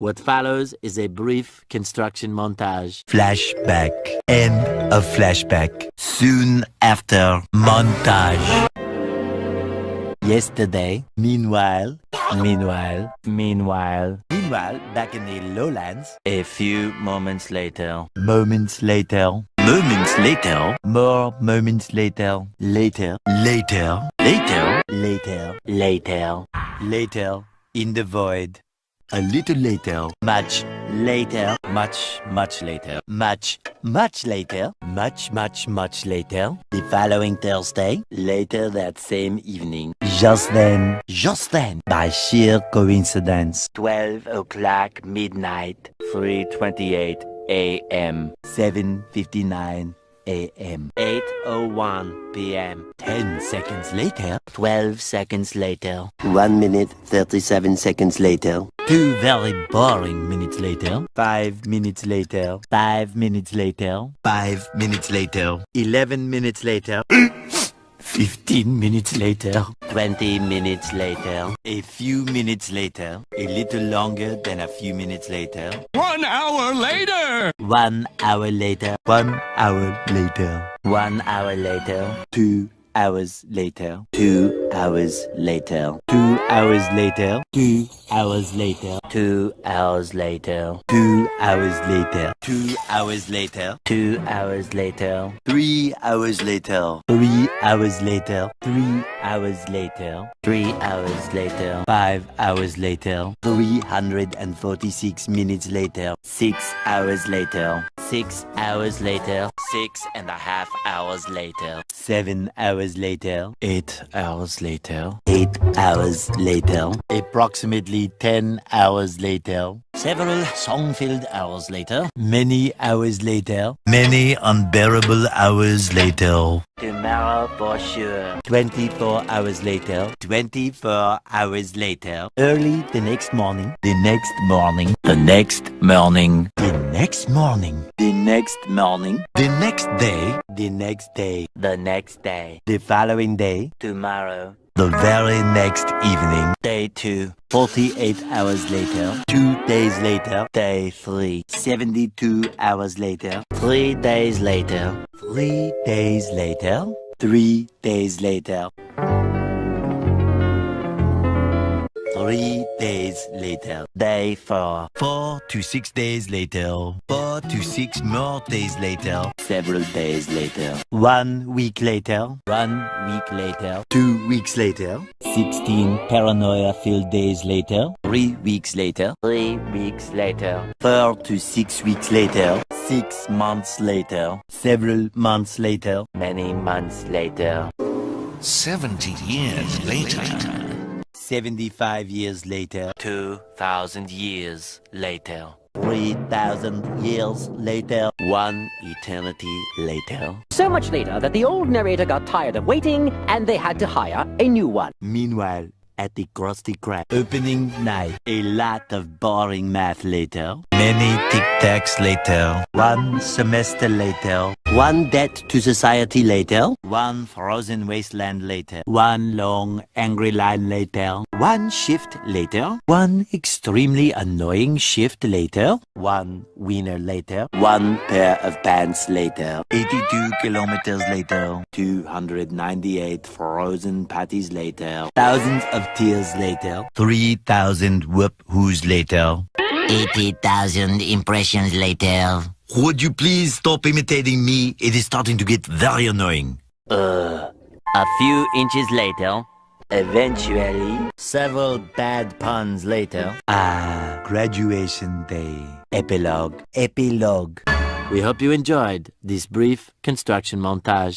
What follows is a brief construction montage. Flashback. End of flashback. Soon after montage. Yesterday, meanwhile, Back in the lowlands. a few moments later, Moments later. moments later, More moments later. later, Later. later, Later. later, Later. In the void. a little later, Much. later, Much later. Much later. Much later. the following Thursday, later that same evening, Just then, by sheer coincidence, 12 o'clock midnight, 3:28 a.m., 7:59 a.m. 8:01 p.m., 10 seconds later, 12 seconds later, 1 minute 37 seconds later, 2 very boring minutes later, 5 minutes later, 5 minutes later, 5 minutes later, 11 minutes later, 15 minutes later, 20 minutes later, a few minutes later, a little longer than a few minutes later, 1 hour later! 1 hour later, 1 hour later, 1 hour later, 2 hours later, 2 hours later, 2 hours later, 2 hours later, 2 hours later, 2 hours later, 2 hours later, 2 hours later, 3 hours later, 3 hours later, 3 hours later, 3 hours later, 5 hours later, 346 minutes later, 6 hours later, 6 hours later, 6.5 hours later, 7 hours later, 8 hours later, 8 hours later, approximately 10 hours later, several song-filled hours later, many hours later, many unbearable hours later, tomorrow for sure, 24 hours later, 24 hours later, early the next morning, the next morning, the next morning, the next morning, the next morning, the next day, the next day, the next day, the following day, tomorrow, the very next evening, day 2, 48 hours later, 2 days later, day 3, 72 hours later, 3 days later, 3 days later, 3 days later, 3 days later, day 4, 4 to 6 days later, 4 to 6 more days later, several days later, 1 week later, 1 week later, 2 weeks later, 16 paranoia-filled days later, 3 weeks later, 3 weeks later, 4 to 6 weeks later, 6 months later, several months later, many months later, 70 years later. 75 years later, 2,000 years later, 3,000 years later, 1 eternity later. So much later that the old narrator got tired of waiting and they had to hire a new one. meanwhile, at the Krusty Krab opening night, a lot of boring math later, many tic-tacs later, 1 semester later, 1 debt to society later, 1 frozen wasteland later, 1 long angry line later, 1 shift later, 1 extremely annoying shift later, 1 winner later, 1 pair of pants later, 82 kilometers later, 298 frozen patties later, thousands of tears later, 3,000 whoop-whoos later. 80,000 impressions later. Would you please stop imitating me? It is starting to get very annoying. a few inches later, eventually, Several bad puns later. Graduation day. Epilogue. Epilogue. we hope you enjoyed this brief construction montage.